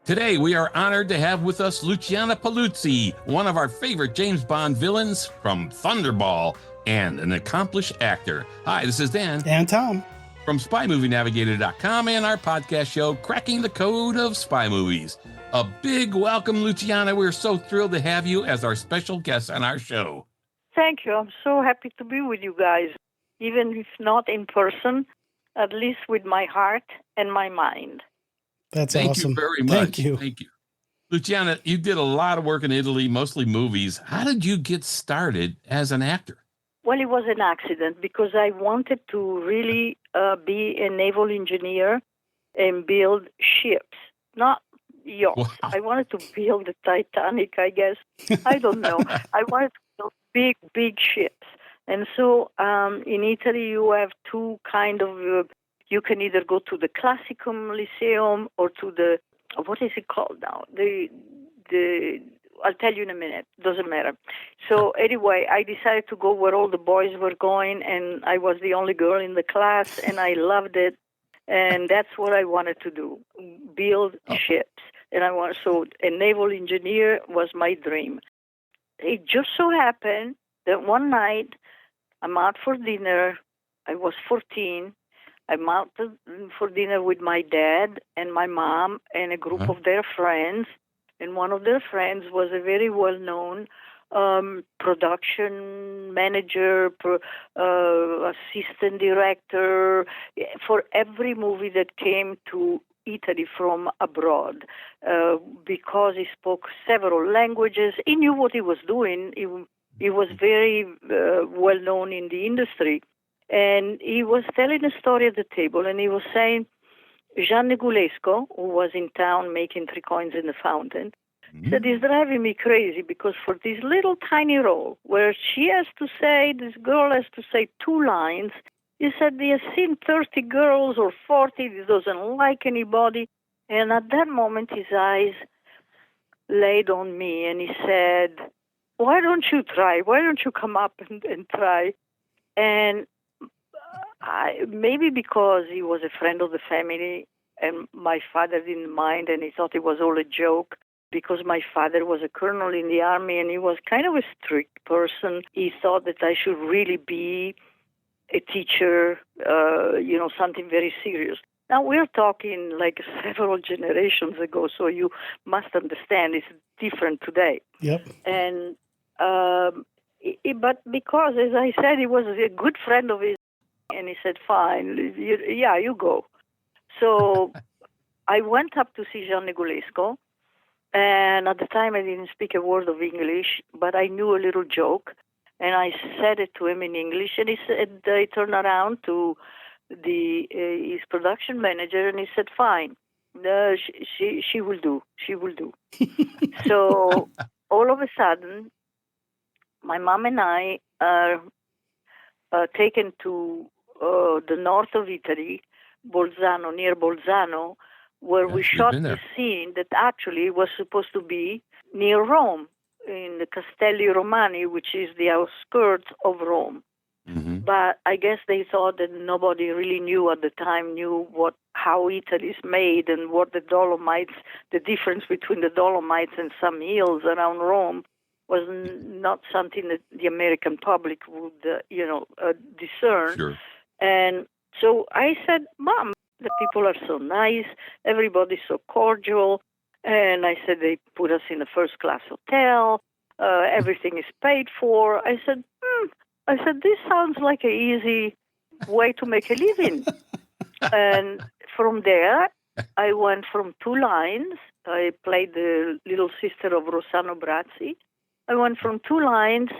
Today, we are honored to have with us Luciana Paluzzi, one of our favorite James Bond villains from Thunderball, and an accomplished actor. Hi, this is Dan. And Tom. From SpyMovieNavigator.com and our podcast show, Cracking the Code of Spy Movies. A big welcome, Luciana. We're so thrilled to have you as our special guest on our show. Thank you. I'm so happy to be with you guys, even if not in person, at least with my heart and my mind. That's Thank awesome. you very much. Thank you. Thank you. Luciana, you did a lot of work in Italy, mostly movies. How did you get started as an actor? Well, it was an accident because I wanted to really be a naval engineer and build ships, not yachts. Wow. I wanted to build the Titanic, I guess. I don't know. I wanted to build big, big ships. And so in Italy, you have two kind of, you can either go to the Classicum Lyceum or to the, what is it called now? I'll tell you in a minute. Doesn't matter. So anyway, I decided to go where all the boys were going, and I was the only girl in the class, and I loved it. And that's what I wanted to do, build ships. And so a naval engineer was my dream. It just so happened that one night I'm out for dinner. I was 14. I'm out for dinner with my dad and my mom and a group of their friends. And one of their friends was a very well-known production manager, assistant director for every movie that came to Italy from abroad. Because he spoke several languages, he knew what he was doing. He was very well-known in the industry. And he was telling a story at the table, and he was saying, Jean Negulesco, who was in town making 3 coins in the fountain, said, he's driving me crazy because for this little tiny role where this girl has to say 2 lines, he said he has seen 30 girls or 40, he doesn't like anybody. And at that moment, his eyes laid on me, and he said, why don't you try? Why don't you come up and try? And maybe because he was a friend of the family and my father didn't mind and he thought it was all a joke because my father was a colonel in the army and he was kind of a strict person. He thought that I should really be a teacher, something very serious. Now we're talking like several generations ago, so you must understand it's different today. Yep. And but because, as I said, he was a good friend of his, and he said, fine, you go. So I went up to see Jean Negulesco, and at the time I didn't speak a word of English, but I knew a little joke, and I said it to him in English, and he said, I turned around to his production manager, and he said, fine, she will do, she will do. So all of a sudden, my mom and I are taken to the north of Italy, Bolzano, near Bolzano, where we shot the scene that actually was supposed to be near Rome, in the Castelli Romani, which is the outskirts of Rome. Mm-hmm. But I guess they thought that nobody really knew at the time, how Italy is made and what the Dolomites, the difference between the Dolomites and some hills around Rome was not something that the American public would, discern. Sure. And so I said, Mom, the people are so nice, everybody's so cordial. And I said, they put us in a first-class hotel, everything is paid for. I said, this sounds like an easy way to make a living. And from there, I went from 2 lines. I played the little sister of Rossano Brazzi. I went from 2 lines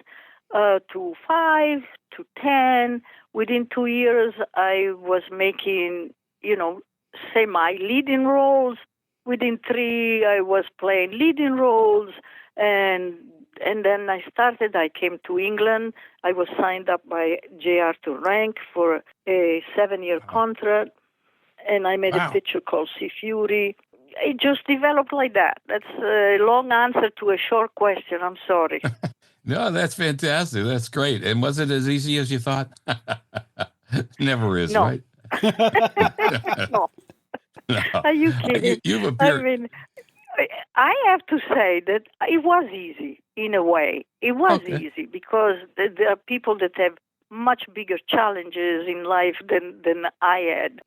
to 5 to 10. Within 2 years, I was making, semi-leading roles. Within 3, I was playing leading roles. And then I came to England. I was signed up by J. Arthur Rank for a 7-year contract. And I made a picture called Sea Fury. It just developed like that. That's a long answer to a short question. I'm sorry. No, that's fantastic. That's great. And was it as easy as you thought? Never is, right? No. No. Are you kidding? You've appeared. I mean, I have to say that it was easy in a way. It was Okay. easy because there are people that have much bigger challenges in life than I had.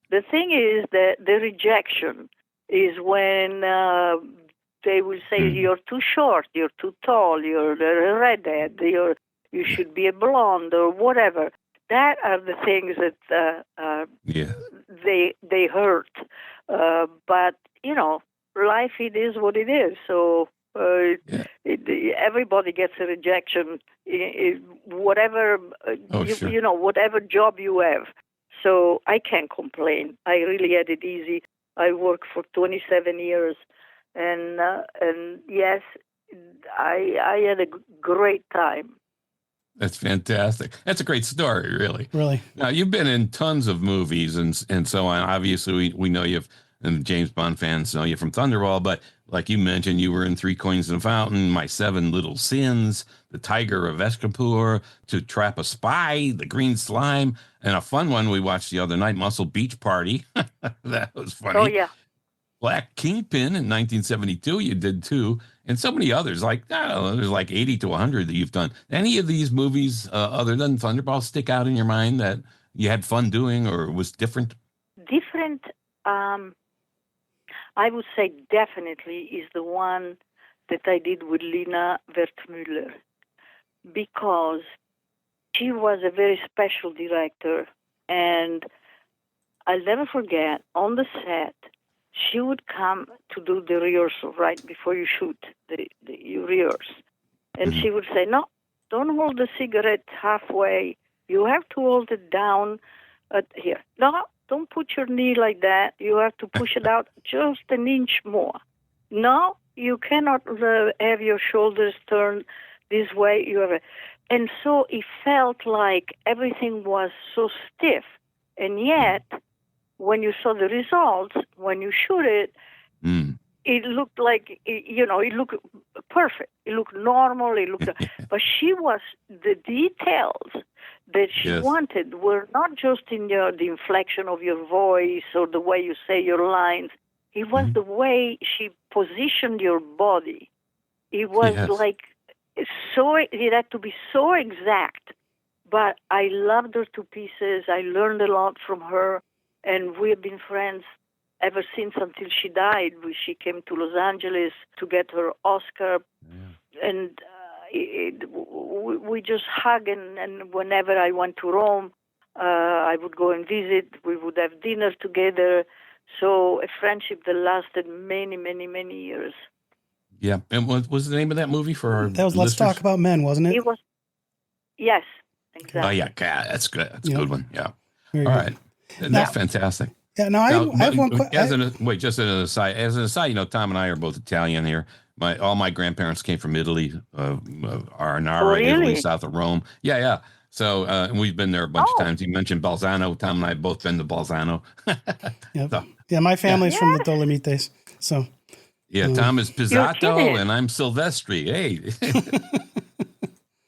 The thing is that the rejection is when they will say you're too short, you're too tall, you're a redhead, you should be a blonde or whatever. That are the things that Yeah. they hurt. But life it is what it is. So Yeah. everybody gets a rejection, whatever Oh, sure. whatever job you have. So I can't complain. I really had it easy. I worked for 27 years, and yes, I had a great time. That's fantastic. That's a great story, really. Really. Now, you've been in tons of movies and so on. Obviously, we know you've, and James Bond fans know you from Thunderball, but like you mentioned, you were in Three Coins in a Fountain, My Seven Little Sins, The Tiger of Escapur, To Trap a Spy, The Green Slime, and a fun one we watched the other night, Muscle Beach Party. That was Oh funny. yeah. Black Kingpin in 1972, you did too, and so many others. Like I don't know, there's like 80 to 100 that you've done. Any of these movies, other than Thunderball, stick out in your mind that you had fun doing or was different? Different. I would say definitely is the one that I did with Lina Wertmüller because she was a very special director, and I'll never forget on the set she would come to do the rehearsal right before you shoot you rehearse, and she would say, "No, don't hold the cigarette halfway. You have to hold it down here. No, don't put your knee like that. You have to push it out just an inch more. No, you cannot have your shoulders turned this way. You have And so it felt like everything was so stiff. And yet, when you saw the results, when you shoot it, it looked like, it looked perfect. It looked normal. But the details that she wanted were not just in the inflection of your voice or the way you say your lines. It was the way she positioned your body. It was like it had to be so exact. But I loved her to pieces. I learned a lot from her, and we have been friends ever since until she died. She came to Los Angeles to get her Oscar, and we just hug. And whenever I went to Rome, I would go and visit. We would have dinner together. So a friendship that lasted many, many, many years. Yeah. And what was the name of that movie for our That was listeners? Let's Talk About Men, wasn't it? It was, yes, exactly. Oh, yeah. That's good. That's a good one. Yeah. Very All good. right. That's fantastic. Yeah, now I have one question. Just as an aside, Tom and I are both Italian here. All my grandparents came from Italy, Arnara, Italy, south of Rome. Yeah. So and we've been there a bunch of times. You mentioned Balzano. Tom and I have both been to Balzano. Yeah, my family's from the Dolomites. So Tom is Pizzato and I'm Silvestri. Hey.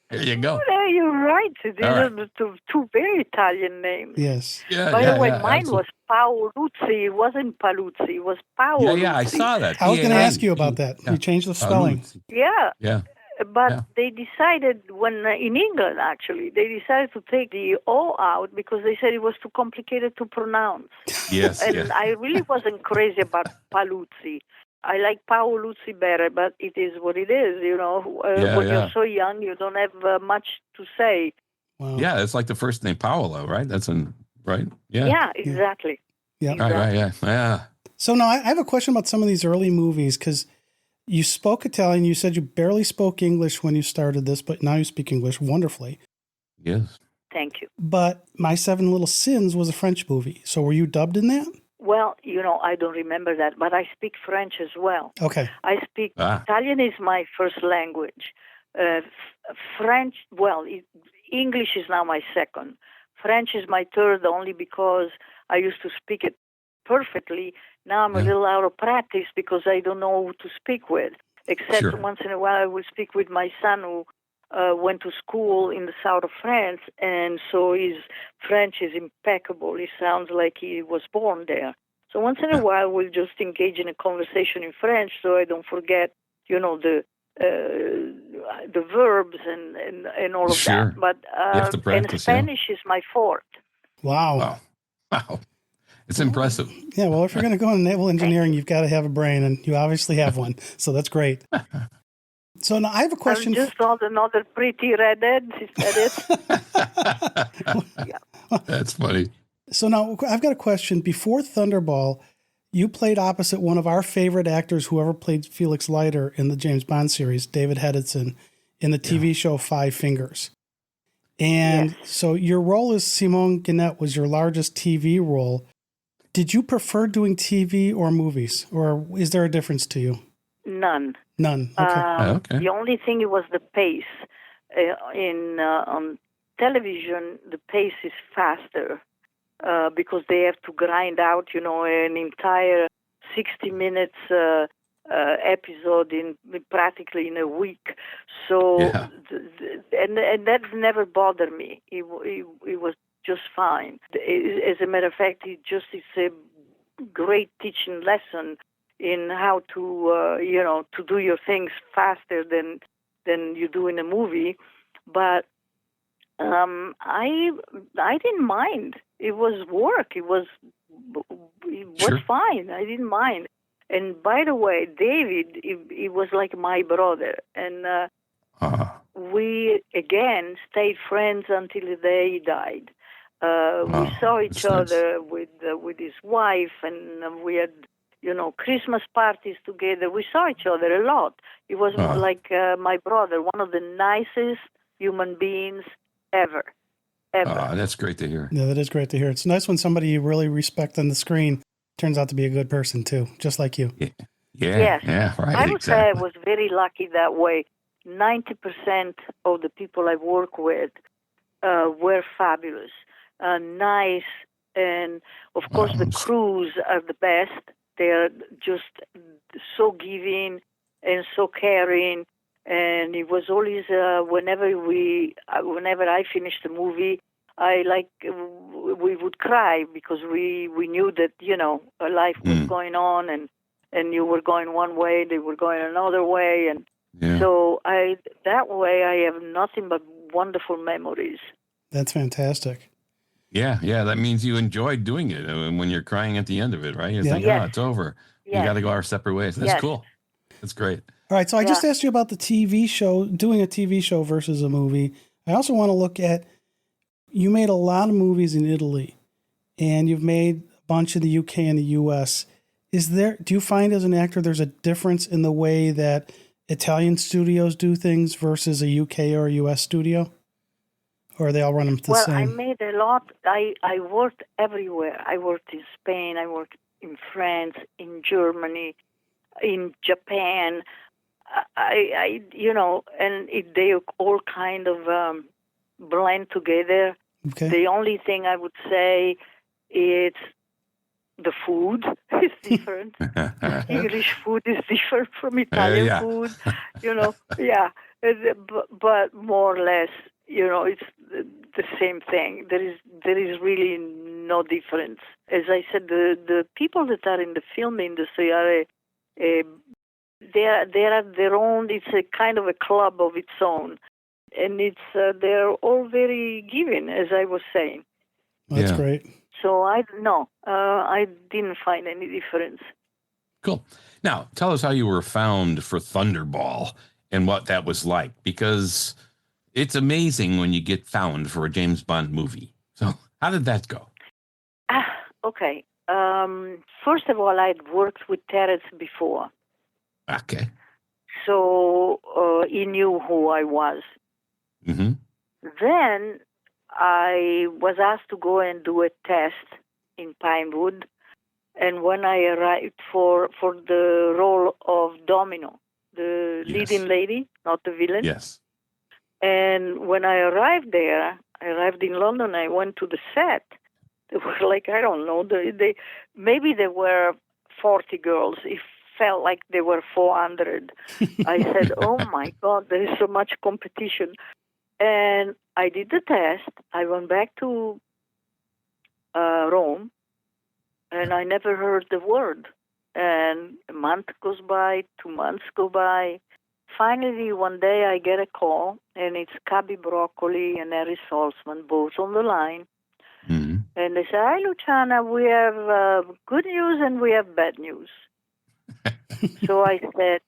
There you go. Oh, you're right. These are the two very Italian names. Yes. By the way, mine was Paluzzi. It wasn't Paluzzi. It was Paluzzi. Yeah, I saw that. I was going to ask you about that. You changed the spelling. Yeah. But they decided in England, actually, they decided to take the O out because they said it was too complicated to pronounce. Yes. And I really wasn't crazy about Paluzzi. I like Paoluzzi better, but it is what it is, when you're so young, you don't have much to say. Wow. Yeah, it's like the first name Paolo, right? Right? Yeah. Yeah, exactly. Yeah. Right, yeah. So now I have a question about some of these early movies, because you spoke Italian. You said you barely spoke English when you started this, but now you speak English wonderfully. Yes. Thank you. But My Seven Little Sins was a French movie. So were you dubbed in that? Well, I don't remember that, but I speak French as well. Okay. I speak Italian is my first language. French, English is now my second. French is my third only because I used to speak it perfectly. Now I'm a little out of practice because I don't know who to speak with, except once in a while I will speak with my son who went to school in the south of France, and so his French is impeccable. He sounds like he was born there. So once in a while, we'll just engage in a conversation in French, so I don't forget, the verbs and all of Sure. that. But You have to and practice, yeah. Spanish is my forte. Wow. Wow. Wow. It's impressive. Yeah, well, if you're going to go into naval engineering, you've got to have a brain, and you obviously have one. So that's great. So now I have a question. I'm just not another pretty redhead. Is that it? Yeah. That's funny. So now I've got a question. Before Thunderball, you played opposite one of our favorite actors, whoever played Felix Leiter in the James Bond series, David Hedison, in the TV show Five Fingers. And so your role as Simone Gannett was your largest TV role. Did you prefer doing TV or movies, or is there a difference to you? None. None. Okay. Okay. The only thing was the pace. On television, the pace is faster because they have to grind out, an entire 60 minutes episode practically in a week. So, and that never bothered me. It was just fine. As a matter of fact, it's a great teaching lesson in how to to do your things faster than you do in a movie. But I didn't mind. It was work. It was fine. I didn't mind. And by the way, David, he was like my brother, and we again stayed friends until the day he died. We saw each other with his wife, and we had Christmas parties together. We saw each other a lot. He was like my brother, one of the nicest human beings ever. That's great to hear. Yeah, that is great to hear. It's nice when somebody you really respect on the screen turns out to be a good person too, just like you. Yeah, right. I would say I was very lucky that way. 90% of the people I work with were fabulous, nice, and of course the crews are the best. They're just so giving and so caring. And it was always whenever I finished the movie, we would cry because we knew that a life was going on, and you were going one way, they were going another way, and so that way I have nothing but wonderful memories. That's fantastic. Yeah, that means you enjoyed doing it. And when you're crying at the end of it, right? You think, it's over. You got to go our separate ways. That's cool. That's great. All right, so I just asked you about the TV show, doing a TV show versus a movie. I also want to look at, you made a lot of movies in Italy, and you've made a bunch in the UK and the US. Do you find as an actor there's a difference in the way that Italian studios do things versus a UK or a US studio? Or are they all run them the same? Well, I made a lot. I worked everywhere. I worked in Spain, I worked in France, in Germany, in Japan. And they all kind of blend together. Okay. The only thing I would say is the food is different. English food is different from Italian food, but more or less, it's the same thing. There is really no difference. As I said, the people that are in the film industry are they are their own. It's a kind of a club of its own, and they're all very giving, as I was saying. Well, that's great. So I didn't find any difference. Cool. Now tell us how you were found for Thunderball and what that was like, because it's amazing when you get found for a James Bond movie. So how did that go? Okay. First of all, I'd worked with Terence before. Okay. So he knew who I was. Mm-hmm. Then I was asked to go and do a test in Pinewood. And when I arrived for the role of Domino, the leading lady, not the villain. Yes. And when I arrived there, I arrived in London, I went to the set. There were like, I don't know, maybe there were 40 girls. It felt like there were 400. I said, oh my God, there is so much competition. And I did the test. I went back to Rome. And I never heard the word. And a month goes by, 2 months go by. Finally, one day I get a call, and it's Cubby Broccoli and Harry Saltzman, both on the line. Mm-hmm. And they say, "Hi, Luciana, we have good news and we have bad news." So I said,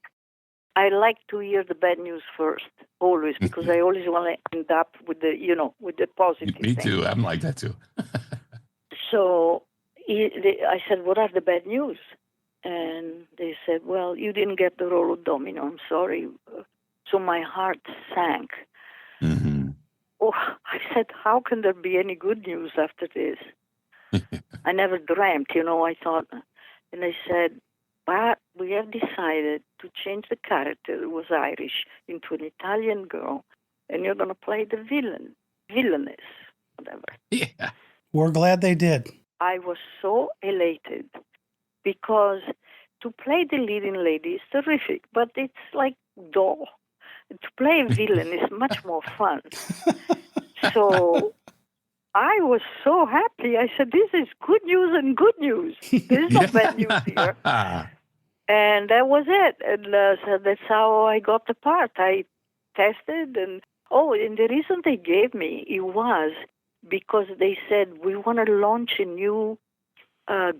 "I like to hear the bad news first, always, because I always want to end up with the, with the positive Me thing." too. I'm like that too. So I said, "What are the bad news?" And they said, "Well, you didn't get the role of Domino. I'm sorry." So my heart sank. Mm-hmm. Oh, I said, "How can there be any good news after this?" I never dreamt, I thought. And they said, "But we have decided to change the character, who was Irish, into an Italian girl, and you're going to play the villainess, whatever." Yeah. We're glad they did. I was so elated because to play the leading lady is terrific, but it's like dull. To play a villain is much more fun. So I was so happy. I said, "This is good news and good news. There's no bad news here." And that was it. And so that's how I got the part. I tested, and the reason they gave me, it was because they said, "We want to launch a new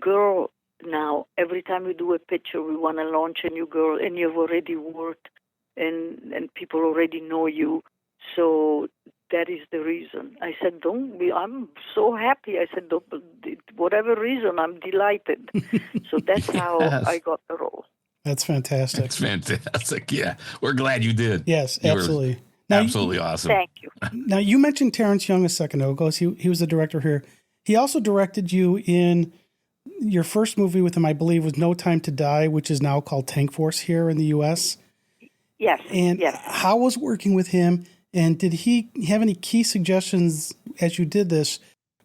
girl now. Every time we do a picture, we want to launch a new girl, and you've already worked, and people already know you. So that is the reason." I said, "I'm so happy." I said, "Whatever reason, I'm delighted." So that's how I got the role. That's fantastic. That's fantastic. Yeah. We're glad you did. Yes, You were absolutely. absolutely awesome. Thank you. Now, you mentioned Terrence Young a second ago. He was the director here. He also directed you in your first movie with him, I believe, was No Time to Die, which is now called Tank Force here in the U.S. Yes. And yes. how was working with him? And did he have any key suggestions as you did this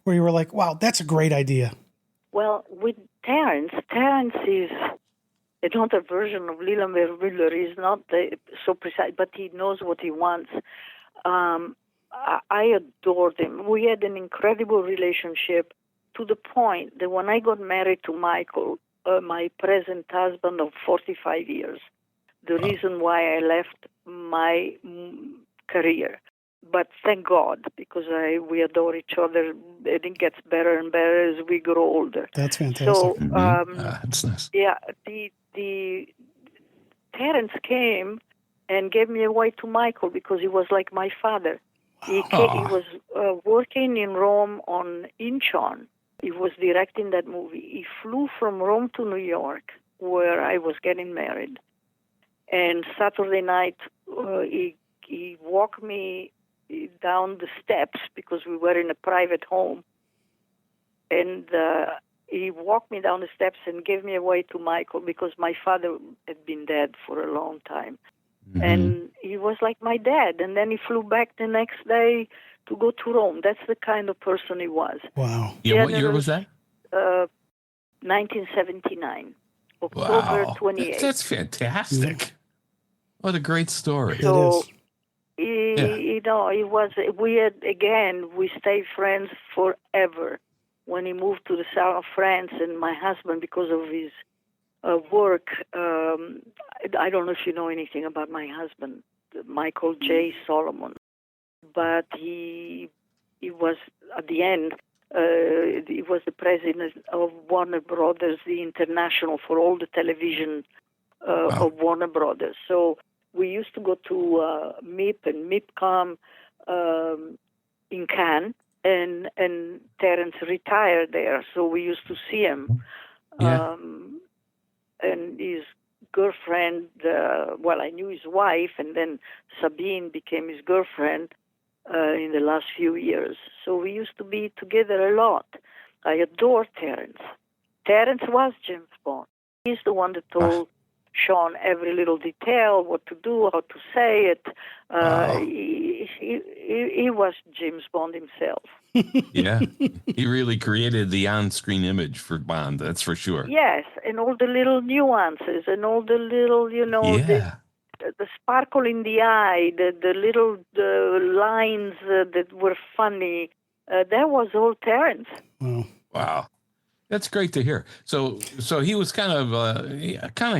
where you were like, "Wow, that's a great idea"? Well, with Terrence is another version of Leland Vermeulen. He's not so precise, but he knows what he wants. I adored him. We had an incredible relationship to the point that when I got married to Michael, my present husband of 45 years, the reason why I left my career. But thank God, because we adore each other, and it gets better and better as we grow older. That's fantastic. So, That's nice. yeah, the Terrence came and gave me away to Michael because he was like my father. He was working in Rome on Incheon. He was directing that movie. He flew from Rome to New York, where I was getting married. And Saturday night, he walked me down the steps because we were in a private home. And he walked me down the steps and gave me away to Michael because my father had been dead for a long time. Mm-hmm. And he was like my dad. And then he flew back the next day to go to Rome. That's the kind of person he was. Wow. Yeah, what year was that? 1979, October 28th. That's fantastic. What a great story. So, It is. we stayed friends forever. When he moved to the south of France, and my husband, because of his work, I don't know if you know anything about my husband, Michael J. Solomon, but he was, at the end, he was the president of Warner Brothers, the international, for all the television of Warner Brothers. So we used to go to MIP and MIPCOM in Cannes, and Terrence retired there, so we used to see him. Yeah. And his girlfriend, I knew his wife, and then Sabine became his girlfriend in the last few years. So we used to be together a lot. I adore Terrence. Terrence was James Bond. He's the one that told Sean every little detail, what to do, how to say it. He was James Bond himself. Yeah. He really created the on-screen image for Bond, that's for sure. Yes, and all the little nuances and all the little, the sparkle in the eye, the little lines that were funny. That was all Terrence. Wow. Wow. That's great to hear. So he was kind of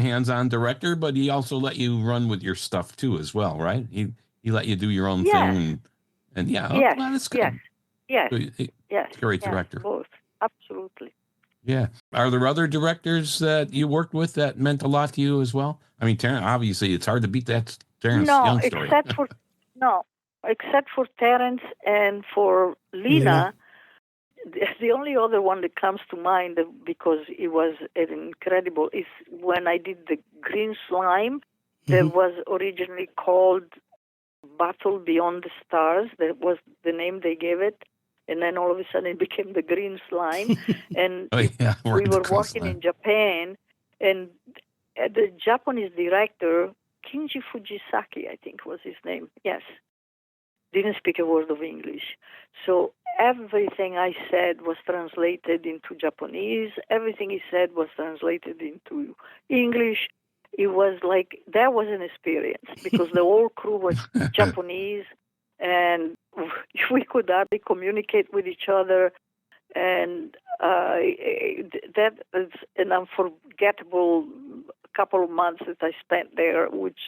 hands-on director, but he also let you run with your stuff too, as well, right? He let you do your own Yes, thing, and yeah, oh, yes, well, that's yes, good. yes, So yes, great yes, director. both. Absolutely. Yeah. Are there other directors that you worked with that meant a lot to you as well? I mean, Terrence, obviously, it's hard to beat that Terrence No, Young story. except for Terence and for Lena. The only other one that comes to mind, because it was incredible, is when I did the green slime that was originally called Battle Beyond the Stars. That was the name they gave it. And then all of a sudden it became the green slime. And Oh, yeah, we the were green working slime. in Japan, and the Japanese director, Kinji Fujisaki, I think was his name, yes, didn't speak a word of English. So everything I said was translated into Japanese. Everything he said was translated into English. It was like, that was an experience, because the whole crew was Japanese, and we could hardly communicate with each other. And that is an unforgettable couple of months that I spent there, which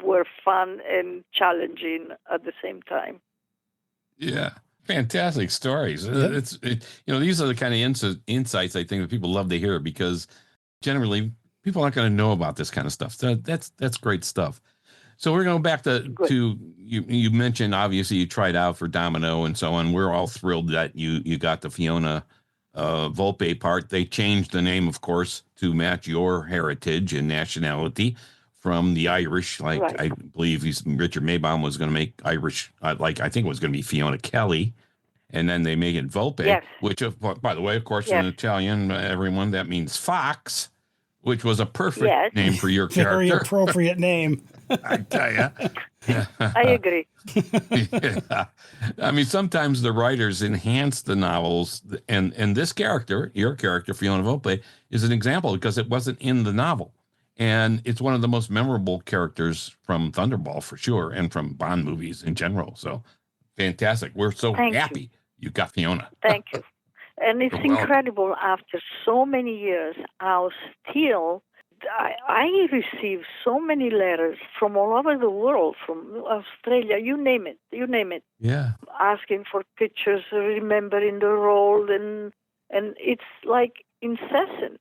were fun and challenging at the same time. Yeah. Fantastic stories. Yep. These are the kind of insights I think that people love to hear, because generally people aren't going to know about this kind of stuff. So that's great stuff. So we're going back to you. You mentioned obviously you tried out for Domino and so on. We're all thrilled that you got the Fiona Volpe part. They changed the name, of course, to match your heritage and nationality from the Irish. Like, Right. I believe Richard Maybaum was going to make Irish, I think it was going to be Fiona Kelly, and then they make it Volpe, Yes. which, by the way, of course, in Yes. Italian, everyone, that means fox, which was a perfect Yes. name for your Very character. appropriate name. I tell you. I agree. Yeah. I mean, sometimes the writers enhance the novels, and this character, your character, Fiona Volpe, is an example, because it wasn't in the novel. And it's one of the most memorable characters from Thunderball, for sure, and from Bond movies in general. So fantastic. We're so happy you got Fiona. Thank you. And it's incredible, after so many years, how still I receive so many letters from all over the world, from Australia, you name it, Yeah. asking for pictures, remembering the role, and it's like incessant.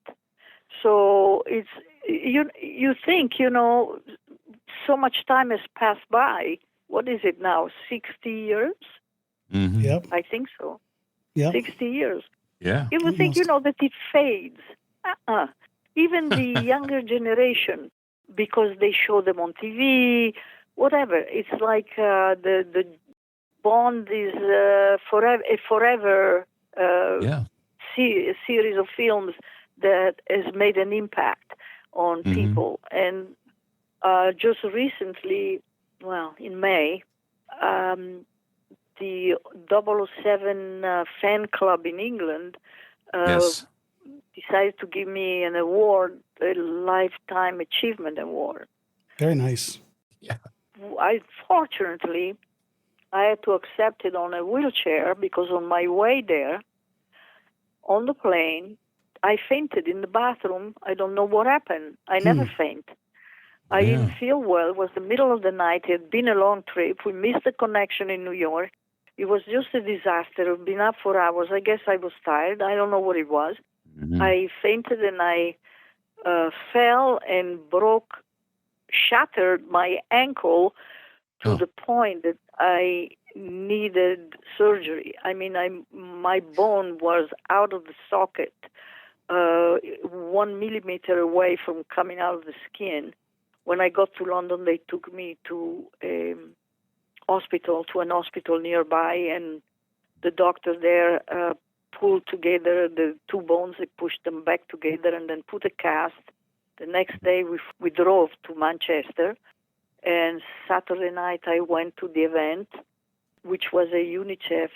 So it's, you think, so much time has passed by. What is it now? 60 years? Mm-hmm. Yep. I think so. Yep. 60 years. Yeah. You would think, that it fades. Even the younger generation, because they show them on TV, whatever. It's like the Bond is forever series of films that has made an impact on people. And just recently, well, in May, the 007 fan club in England decided to give me an award, a Lifetime Achievement Award. Very nice. Yeah. Fortunately, I had to accept it on a wheelchair, because on my way there, on the plane, I fainted in the bathroom. I don't know what happened. I never faint. I didn't feel well. It was the middle of the night. It had been a long trip. We missed the connection in New York. It was just a disaster. I've been up for hours. I guess I was tired. I don't know what it was. I fainted, and I fell and shattered my ankle to the point that I needed surgery. I mean, my bone was out of the socket, 1 millimeter away from coming out of the skin. When I got to London, they took me to an hospital nearby, and the doctor there pulled together the two bones. They pushed them back together and then put a cast. The next day, we drove to Manchester, and Saturday night I went to the event, which was a UNICEF.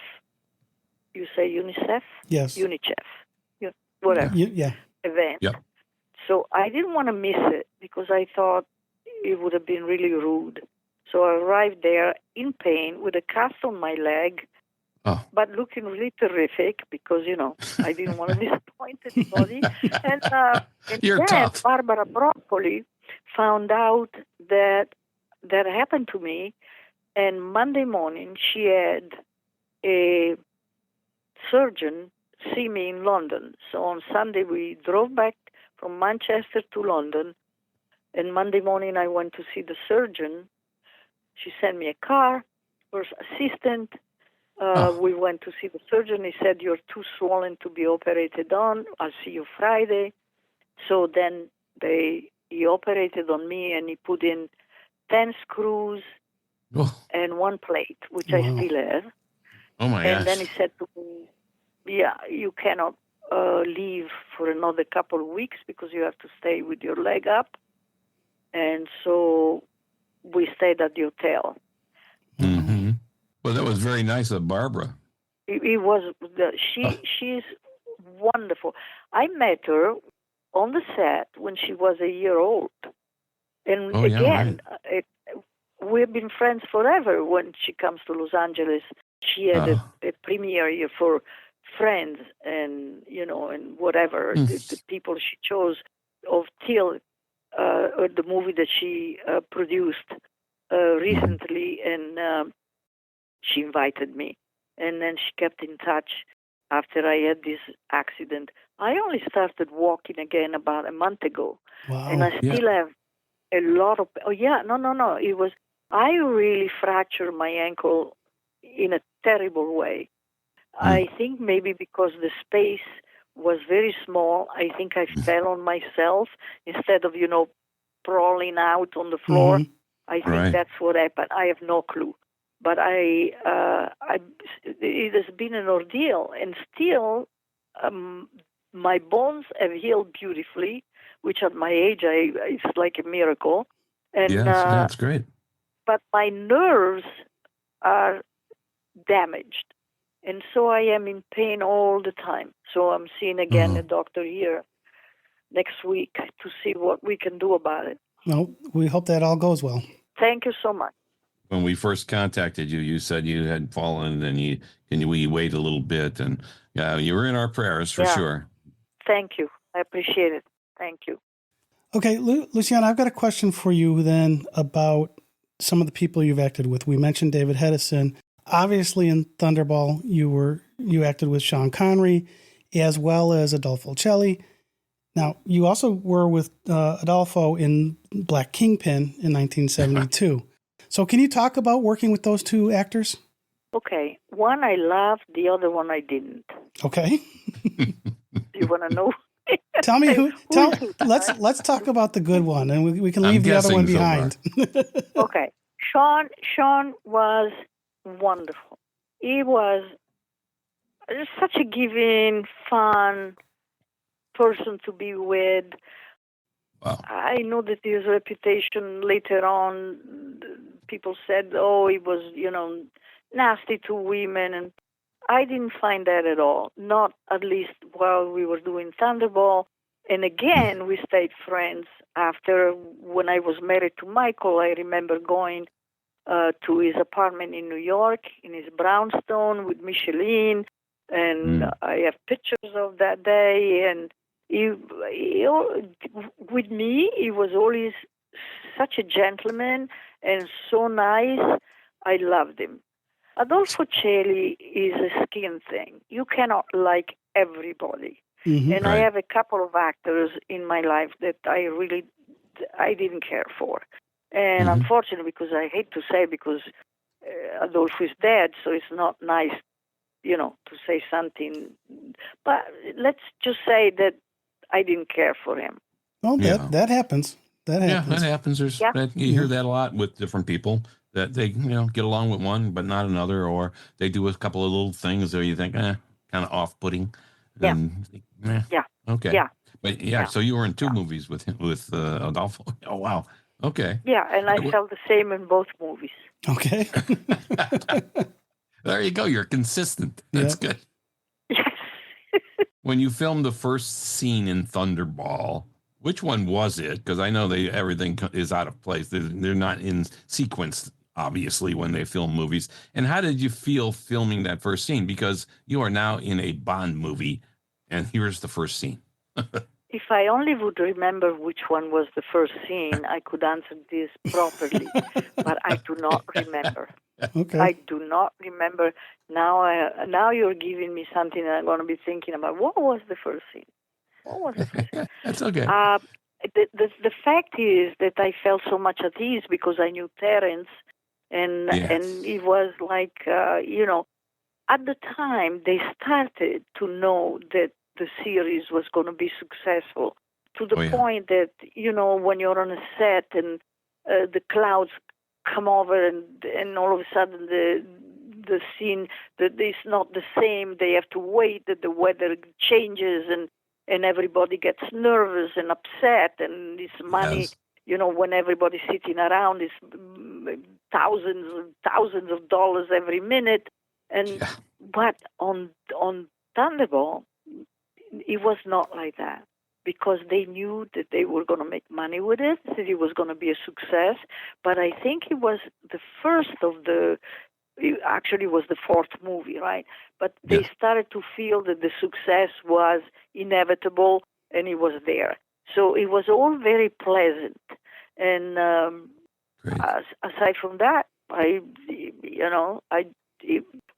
You say UNICEF? Yes. UNICEF. Whatever. Event. Yep. So I didn't want to miss it, because I thought it would have been really rude. So I arrived there in pain with a cast on my leg, Oh, but looking really terrific because, I didn't want to disappoint anybody. And you're then tough. Barbara Broccoli found out that that happened to me. And Monday morning, she had a surgeon see me in London. So on Sunday, we drove back from Manchester to London. And Monday morning, I went to see the surgeon. She sent me a car, first assistant. We went to see the surgeon. He said, "You're too swollen to be operated on. I'll see you Friday." So then he operated on me, and he put in 10 screws and one plate, which I still have. Oh my And gosh. then he said to me, "Yeah, you cannot leave for another couple of weeks because you have to stay with your leg up." And so we stayed at the hotel. Mm-hmm. Well, that was very nice of Barbara. It was she's wonderful. I met her on the set when she was a year old, and we've been friends forever. When she comes to Los Angeles, she had a premiere here for Friends, and and whatever the people she chose of Till, the movie that she produced recently, and she invited me. And then she kept in touch after I had this accident. I only started walking again about a month ago. Wow. And I still have a lot of... Oh, yeah, no. It was... I really fractured my ankle in a terrible way. I think maybe because the space was very small, I think I fell on myself instead of, crawling out on the floor. I think that's what happened. I have no clue. But it has been an ordeal, and still my bones have healed beautifully, which at my age it's like a miracle. And that's great. But my nerves are damaged, and so I am in pain all the time. So I'm seeing again a doctor here next week to see what we can do about it. Well, we hope that all goes well. Thank you so much. When we first contacted you, you said you had fallen, and we wait a little bit, and you were in our prayers for sure. Thank you. I appreciate it. Thank you. Okay, Luciana, I've got a question for you then about some of the people you've acted with. We mentioned David Hedison. Obviously, in Thunderball, you acted with Sean Connery, as well as Adolfo Celli. Now, you also were with Adolfo in Black Kingpin in 1972. So can you talk about working with those two actors? Okay. One I loved, the other one I didn't. Okay. Do you want to know? Tell me let's talk about the good one, and we can leave the other one behind. Okay. Sean was wonderful. He was such a giving, fun person to be with. Wow. I know that his reputation later on, people said, oh, he was, nasty to women. And I didn't find that at all. Not at least while we were doing Thunderball. And again, we stayed friends after. When I was married to Michael, I remember going to his apartment in New York, in his brownstone with Micheline. And I have pictures of that day. And he, with me, he was always such a gentleman and so nice. I loved him. Adolfo Celli is a skin thing. You cannot like everybody. And I have a couple of actors in my life that I didn't care for. And unfortunately, because I hate to say, because Adolfo is dead, so it's not nice, to say something. But let's just say that I didn't care for him. Well, that happens. That happens. Yeah, that happens. You hear that a lot with different people, that they get along with one but not another, or they do a couple of little things that you think kind of off-putting. Okay. Yeah. But so you were in two movies with Adolfo. Oh wow. Okay. Yeah, and I felt the same in both movies. Okay. There you go. You're consistent. That's good. Yes. When you filmed the first scene in Thunderball, which one was it? Because I know everything is out of place. They're not in sequence obviously, when they film movies. And how did you feel filming that first scene? Because you are now in a Bond movie, and here's the first scene. If I only would remember which one was the first scene, I could answer this properly. But I do not remember. Okay. I do not remember. Now you're giving me something that I'm going to be thinking about. What was the first scene? What was the first scene? That's okay. The fact is that I felt so much at ease because I knew Terence, and it was like, at the time they started to know that the series was going to be successful, to the point that, when you're on a set and the clouds come over and all of a sudden the scene that is not the same, they have to wait that the weather changes and everybody gets nervous and upset, and this money, when everybody's sitting around, is thousands and thousands of dollars every minute. But on Thunderball, it was not like that, because they knew that they were going to make money with it, that it was going to be a success. But I think it was the first of it actually was the fourth movie, right? But they started to feel that the success was inevitable, and it was there. So it was all very pleasant. And aside from that,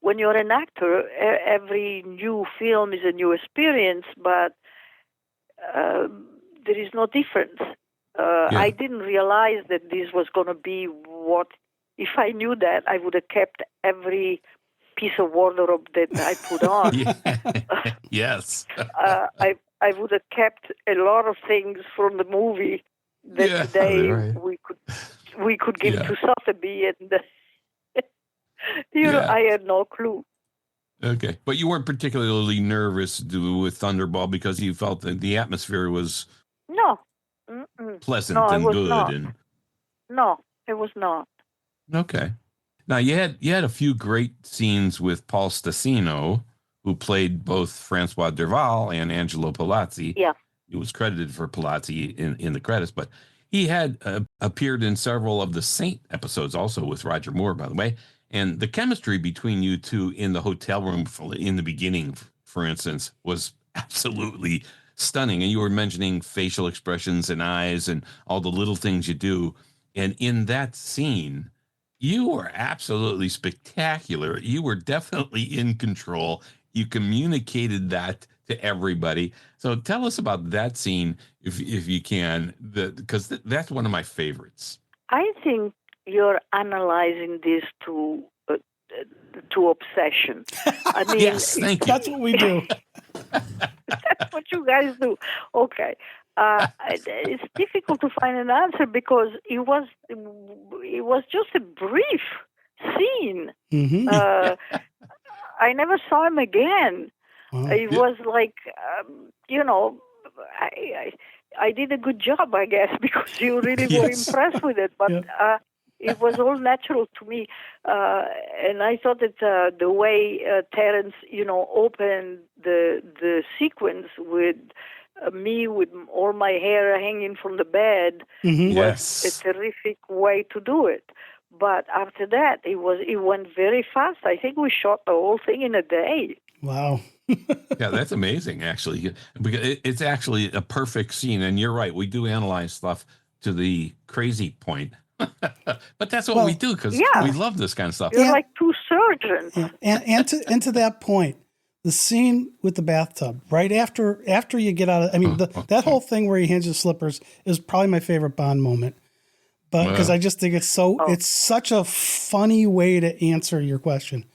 when you're an actor, every new film is a new experience, but there is no difference. I didn't realize that this was going to be what. If I knew that, I would have kept every piece of wardrobe that I put on. Yes. I would have kept a lot of things from the movie that today we could give to Sotheby, and I had no clue. Okay, but you weren't particularly nervous with Thunderball because you felt that the atmosphere was pleasant and good. Not. No, it was not. Okay. Now you had a few great scenes with Paul Stacino, who played both Francois Derval and Angelo Palazzi. Yeah. He was credited for Palazzi in the credits, but he had appeared in several of the Saint episodes, also with Roger Moore, by the way. And the chemistry between you two in the hotel room in the beginning, for instance, was absolutely stunning. And you were mentioning facial expressions and eyes and all the little things you do. And in that scene, you were absolutely spectacular. You were definitely in control. You communicated that to everybody. So tell us about that scene, if you can, because that's one of my favorites. I think you're analyzing this to obsession. I mean, yes, thank you. That's what we do. That's what you guys do. Okay. It's difficult to find an answer because it was just a brief scene. Mm-hmm. I never saw him again. It was like, I did a good job, I guess, because you really were impressed with it. But it was all natural to me. And I thought that the way Terence, opened the sequence with me with all my hair hanging from the bed was a terrific way to do it. But after that, it went very fast. I think we shot the whole thing in a day. Wow. Yeah, that's amazing, actually. Because it's actually a perfect scene. And you're right. We do analyze stuff to the crazy point. But that's what we do because we love this kind of stuff. You're like two surgeons. Yeah. And to that point, the scene with the bathtub, right after you get out of, that whole thing where he hands you slippers is probably my favorite Bond moment. But because I just think it's such a funny way to answer your question.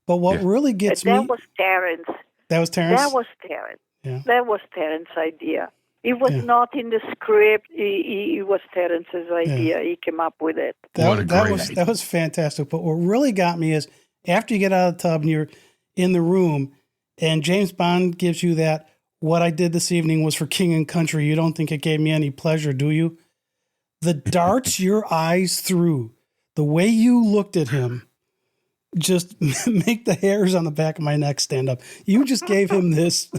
But what really gets me... That was Terence. That was Terence? That was Terence. Yeah. That was Terence's idea. It was not in the script. It was Terence's idea. He came up with it. That was fantastic. But what really got me is after you get out of the tub and you're in the room and James Bond gives you that, what I did this evening was for King and Country. You don't think it gave me any pleasure, do you? The darts your eyes threw, the way you looked at him, just make the hairs on the back of my neck stand up. You just gave him this,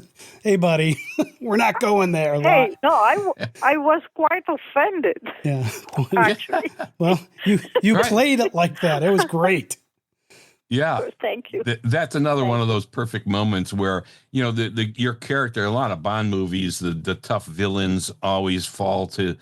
hey, buddy, we're not going there. Hey, no, I was quite offended, Yeah. actually. Well, you Right. played it like that. It was great. Yeah. Thank you. That's another one of those perfect moments where, you know, your character, a lot of Bond movies, the tough villains always fall to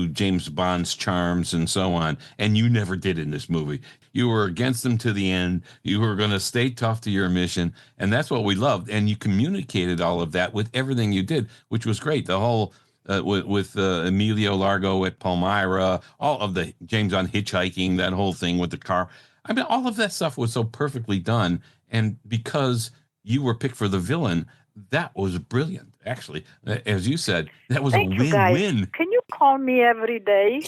James Bond's charms and so on. And you never did in this movie. You were against them to the end. You were going to stay tough to your mission. And that's what we loved. And you communicated all of that with everything you did, which was great. The whole with Emilio Largo at Palmyra, all of the James Bond hitchhiking, that whole thing with the car. I mean, all of that stuff was so perfectly done. And because you were picked for the villain, that was brilliant. Actually, as you said, that was Thank a you, guys. win-win. Can you call me every day?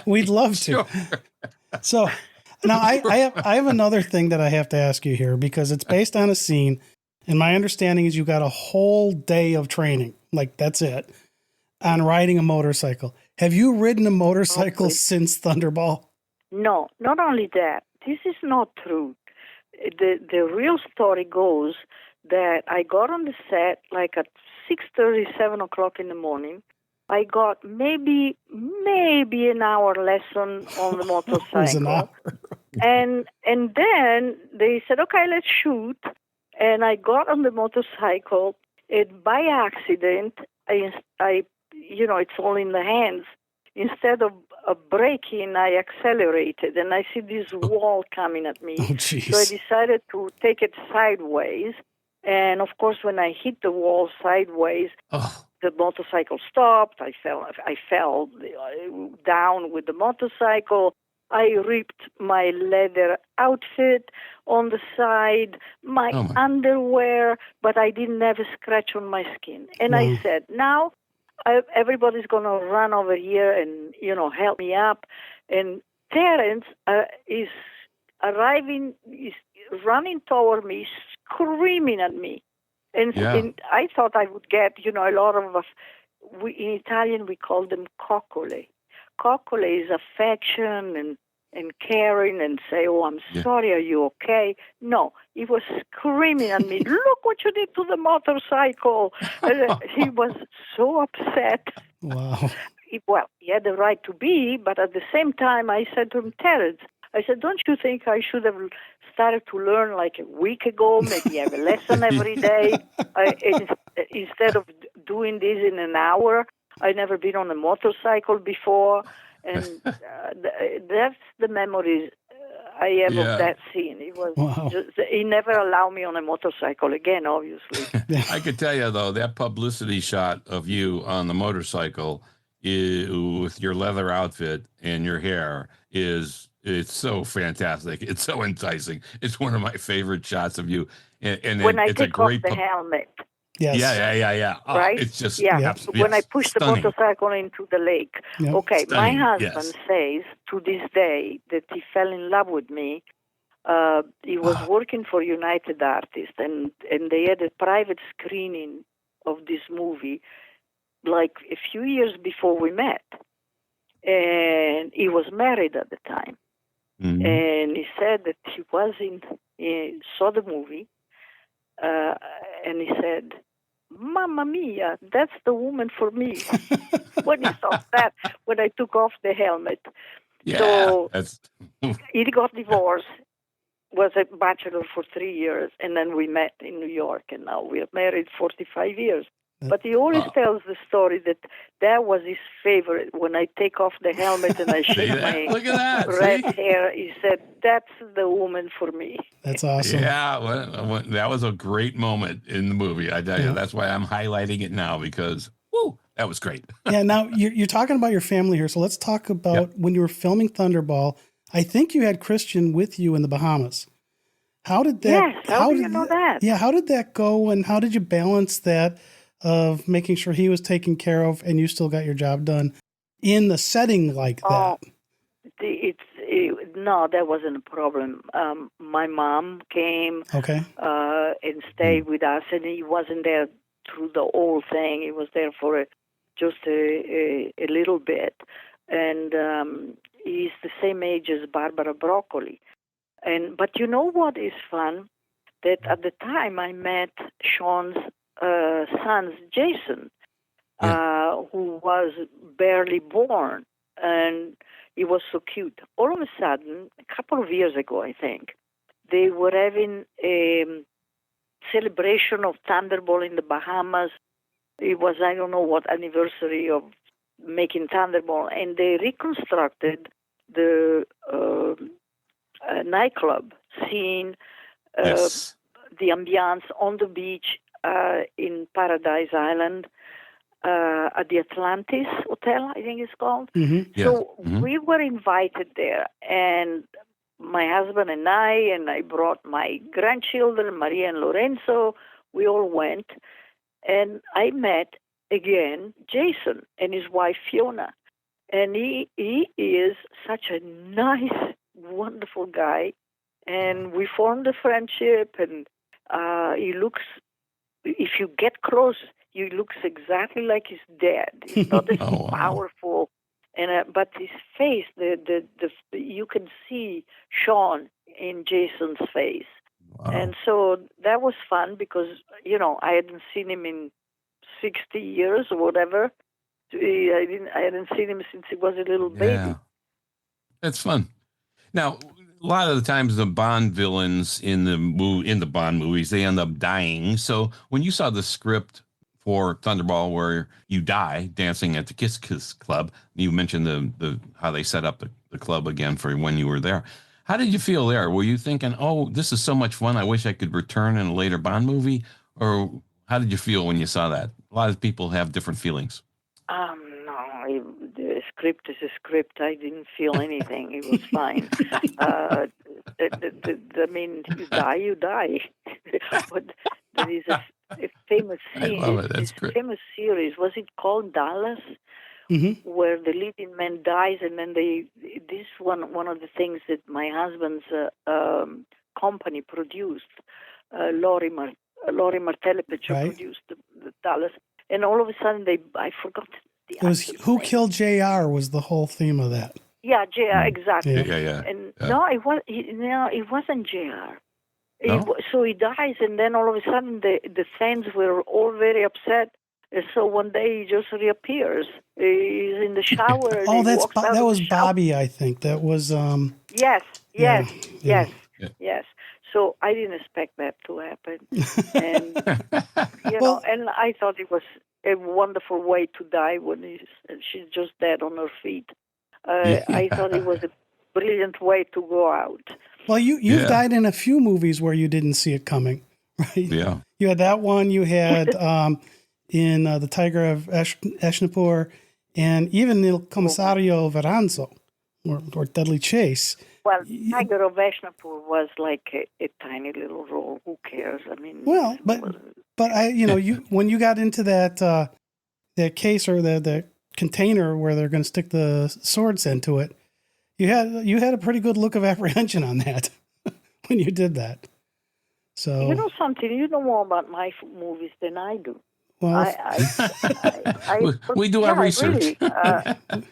We'd love to. Sure. So now I have another thing that I have to ask you here because it's based on a scene. And my understanding is you got a whole day of training. Like that's it on riding a motorcycle. Have you ridden a motorcycle since Thunderball? No, not only that. This is not true. The real story goes that I got on the set like at 6:30, 7 o'clock in the morning. I got maybe an hour lesson on the It was an motorcycle. hour. And then they said, okay, let's shoot. And I got on the motorcycle, and by accident, I it's all in the hands. Instead of braking, I accelerated, and I see this wall coming at me. Oh, So I jeez. decided to take it sideways. And of course, when I hit the wall sideways, Oh, the motorcycle stopped. I fell down with the motorcycle. I ripped my leather outfit on the side, my Oh, my. underwear, but I didn't have a scratch on my skin. And Wow. I said, now everybody's going to run over here and, help me up. And Terrence is running toward me, screaming at me. And, Yeah. and I thought I would get, a lot of, in Italian we call them coccole. Coccole is affection and caring and say, oh, I'm Yeah. sorry, are you okay? No, he was screaming at me, look what you did to the motorcycle. He was so upset. Wow. He had the right to be, but at the same time, I said to him, Terrence, I said, don't you think I should have started to learn like a week ago, maybe have a lesson every day, instead of doing this in an hour? I've never been on a motorcycle before, and that's the memories I have Yeah. of that scene. It was Wow. he never allowed me on a motorcycle again, obviously. I could tell you though, that publicity shot of you on the motorcycle with your leather outfit and your hair it's so fantastic. It's so enticing. It's one of my favorite shots of you, and When I it's a take off great the helmet, Yes. yeah. Oh, right? it's just Yeah. When I push the stunning. motorcycle into the lake. Yep. Okay, Stunning, my husband says to this day that he fell in love with me. He was working for United Artists, and they had a private screening of this movie like a few years before we met. And he was married at the time. Mhm. And he said that he saw the movie, and he said, Mamma mia, that's the woman for me. When he saw that, when I took off the helmet. Yeah, So that's he got divorced, was a bachelor for 3 years, and then we met in New York, and now we are married 45 years. But he always tells the story that was his favorite. When I take off the helmet and I shave my look at that. red See? hair, he said, that's the woman for me. That's awesome. Yeah, well, that was a great moment in the movie. I tell you, Yeah. that's why I'm highlighting it now because, woo, that was great. Yeah. Now you're talking about your family here. So let's talk about when you were filming Thunderball. I think you had Christian with you in the Bahamas. How did that? Yes, how do you know that? Yeah. How did that go? And how did you balance that of making sure he was taken care of and you still got your job done in the setting like that? No, that wasn't a problem. My mom came Okay. and stayed with us, and he wasn't there through the whole thing. He was there for just a little bit. And he's the same age as Barbara Broccoli. But you know what is fun? That at the time I met Sean's son, Jason, who was barely born, and he was so cute. All of a sudden, a couple of years ago, I think, they were having a celebration of Thunderball in the Bahamas. It was, I don't know what anniversary of making Thunderball, and they reconstructed the nightclub scene, Yes. the ambiance on the beach in Paradise Island, at the Atlantis Hotel, I think it's called. Mm-hmm. So we were invited there, and my husband and I brought my grandchildren, Maria and Lorenzo. We all went, and I met again Jason and his wife Fiona, and he is such a nice, wonderful guy, and we formed a friendship. And he looks, if you get close, he looks exactly like his dad. He's not as powerful, and but his face, the you can see Sean in Jason's face. Wow. And so that was fun because, I hadn't seen him in 60 years or whatever. I hadn't seen him since he was a little baby. That's fun. Now, a lot of the times the Bond villains in the Bond movies, they end up dying. So when you saw the script for Thunderball where you die dancing at the Kiss Kiss Club, you mentioned the how they set up the club again for when you were there. How did you feel there? Were you thinking, oh, this is so much fun, I wish I could return in a later Bond movie? Or how did you feel when you saw that? A lot of people have different feelings. No, the script is a script. I didn't feel anything. It was fine. I mean, you die. But there is a famous scene. I love it. That's this great. famous series. Was it called Dallas? Mm-hmm. Where the leading man dies, and then this one of the things that my husband's company produced, Lori Martelle produced the Dallas, and all of a sudden I forgot the It was Who name. Killed JR was the whole theme of that. Yeah, JR, exactly. Yeah. And no, it wasn't JR. No? So he dies, and then all of a sudden the fans were all very upset. And so one day he just reappears. He's in the shower. And Oh, he walks out that of was the shower. Bobby, I think. That was Yes. Yeah. So I didn't expect that to happen, and and I thought it was a wonderful way to die when she's just dead on her feet. I thought it was a brilliant way to go out. Well, you've died in a few movies where you didn't see it coming, right? Yeah. You had that one. You had in The Tiger of Eshnapur, and even Il Commissario Veranzo, or Deadly Chase. Well, Tiger of Eshnapur was like a tiny little role. Who cares? I mean, well, but when you got into that case or the container where they're going to stick the swords into it, you had a pretty good look of apprehension on that when you did that. So you know something, you know more about my movies than I do. Well, we do our research. Really,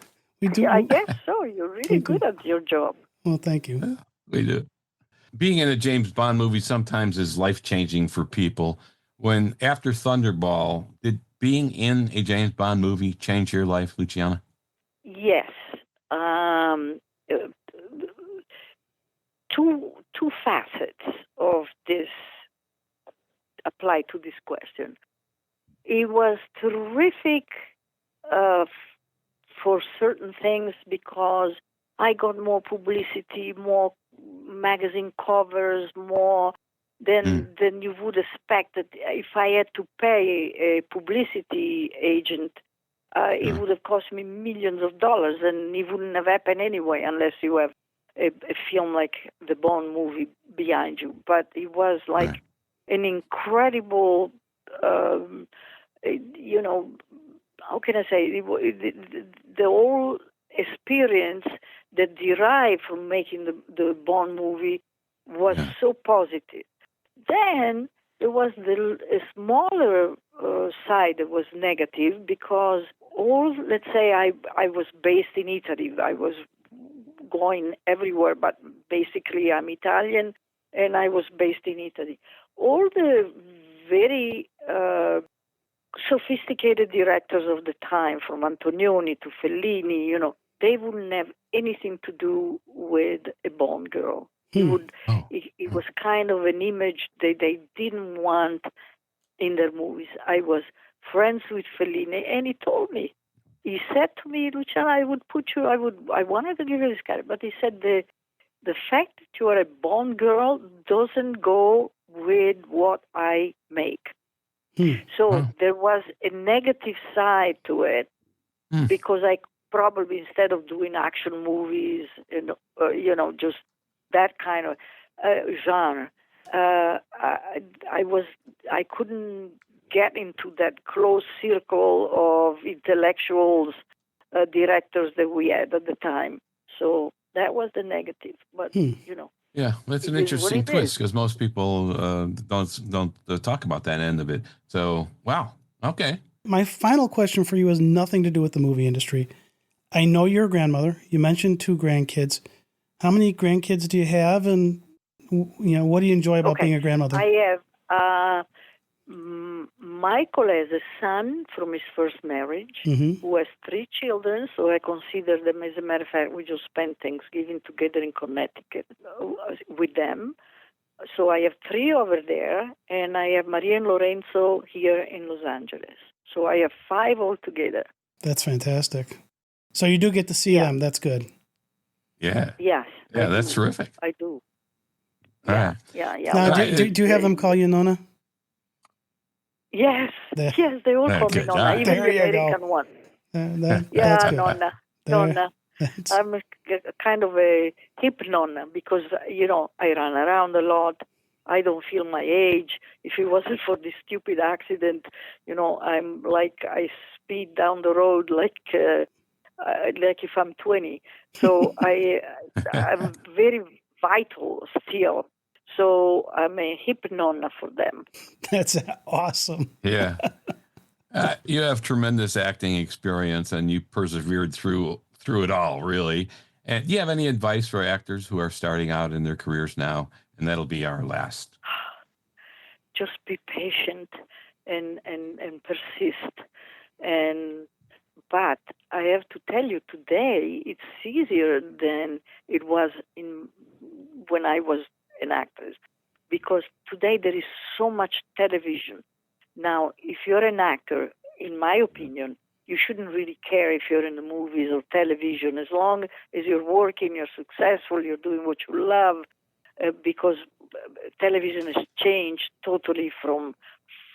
we do. I guess so. You're really good at your job. Well, thank you. We do. Being in a James Bond movie sometimes is life-changing for people. When after Thunderball, did being in a James Bond movie change your life, Luciana? Yes. Two facets of this apply to this question. It was terrific for certain things because I got more publicity, more magazine covers, more than you would expect. That if I had to pay a publicity agent, it would have cost me millions of dollars, and it wouldn't have happened anyway unless you have a film like the Bond movie behind you. But it was like an incredible, how can I say, the whole experience that derived from making the Bond movie was so positive. Then there was a smaller side that was negative because let's say I was based in Italy. I was going everywhere, but basically I'm Italian, and I was based in Italy. All the very sophisticated directors of the time, from Antonioni to Fellini, they wouldn't have anything to do with a Bond girl. It was kind of an image they didn't want in their movies. I was friends with Fellini, and he told me, he said to me, Luciana, I wanted to give you this character, but he said the fact that you are a Bond girl doesn't go with what I make. So there was a negative side to it, because I probably, instead of doing action movies and just that kind of genre, I couldn't get into that close circle of intellectuals, directors that we had at the time. So that was the negative. But yeah, that's an interesting twist, because most people don't talk about that end of it. So wow, okay. My final question for you has nothing to do with the movie industry. I know you're a grandmother. You mentioned 2 grandkids. How many grandkids do you have, and what do you enjoy about being a grandmother? I have Michael has a son from his first marriage who has 3 children, so I consider them, as a matter of fact, we just spent Thanksgiving together in Connecticut with them. So I have 3 over there, and I have Maria and Lorenzo here in Los Angeles. So I have 5 altogether. That's fantastic. So you do get to see them. That's good. Yeah. Yes. Yeah, that's terrific. I do. Yeah. Yeah. Now, do you have them call you Nona? Yes. Yes, they all call me Nonna, even the American one. That's good. Nonna. I'm a kind of a hip Nonna, because, I run around a lot. I don't feel my age. If it wasn't for this stupid accident, I'm like, I speed down the road like if I'm 20. So I'm very vital still. So I'm a hip Nonna for them. That's awesome. Yeah. You have tremendous acting experience, and you persevered through it all, really. And do you have any advice for actors who are starting out in their careers now? And that'll be our last. Just be patient and persist. But I have to tell you, today it's easier than it was when I was an actress, because today there is so much television. Now, if you're an actor, in my opinion, you shouldn't really care if you're in the movies or television, as long as you're working, you're successful, you're doing what you love, because television has changed totally from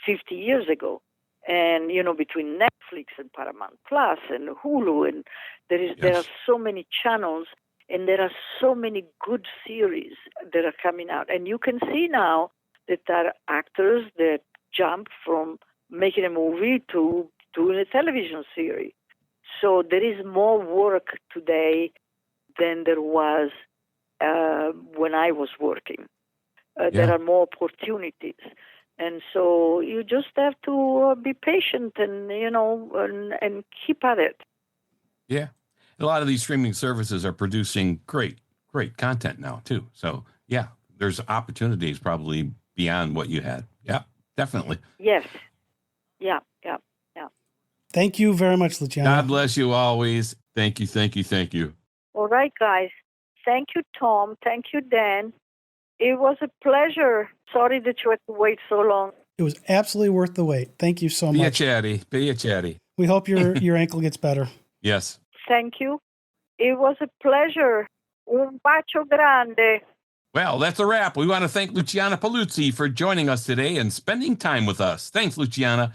50 years ago. And, between Netflix and Paramount Plus and Hulu, and there are so many channels, and there are so many good series that are coming out. And you can see now that there are actors that jump from making a movie to doing a television series. So there is more work today than there was when I was working. There are more opportunities. And so you just have to be patient and, and keep at it. Yeah. A lot of these streaming services are producing great content now, too. So, yeah, there's opportunities probably beyond what you had. Yeah, definitely. Yes. Yeah. Thank you very much, Luciana. God bless you always. Thank you. All right, guys. Thank you, Tom. Thank you, Dan. It was a pleasure. Sorry that you had to wait so long. It was absolutely worth the wait. Thank you so much. Be a chatty. We hope your ankle gets better. Yes. Thank you. It was a pleasure. Un bacio grande. Well, that's a wrap. We want to thank Luciana Paluzzi for joining us today and spending time with us. Thanks, Luciana.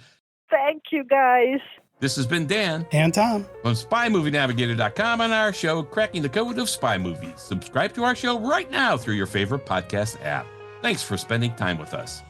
Thank you, guys. This has been Dan and Tom from SpyMovieNavigator.com on our show, Cracking the Code of Spy Movies. Subscribe to our show right now through your favorite podcast app. Thanks for spending time with us.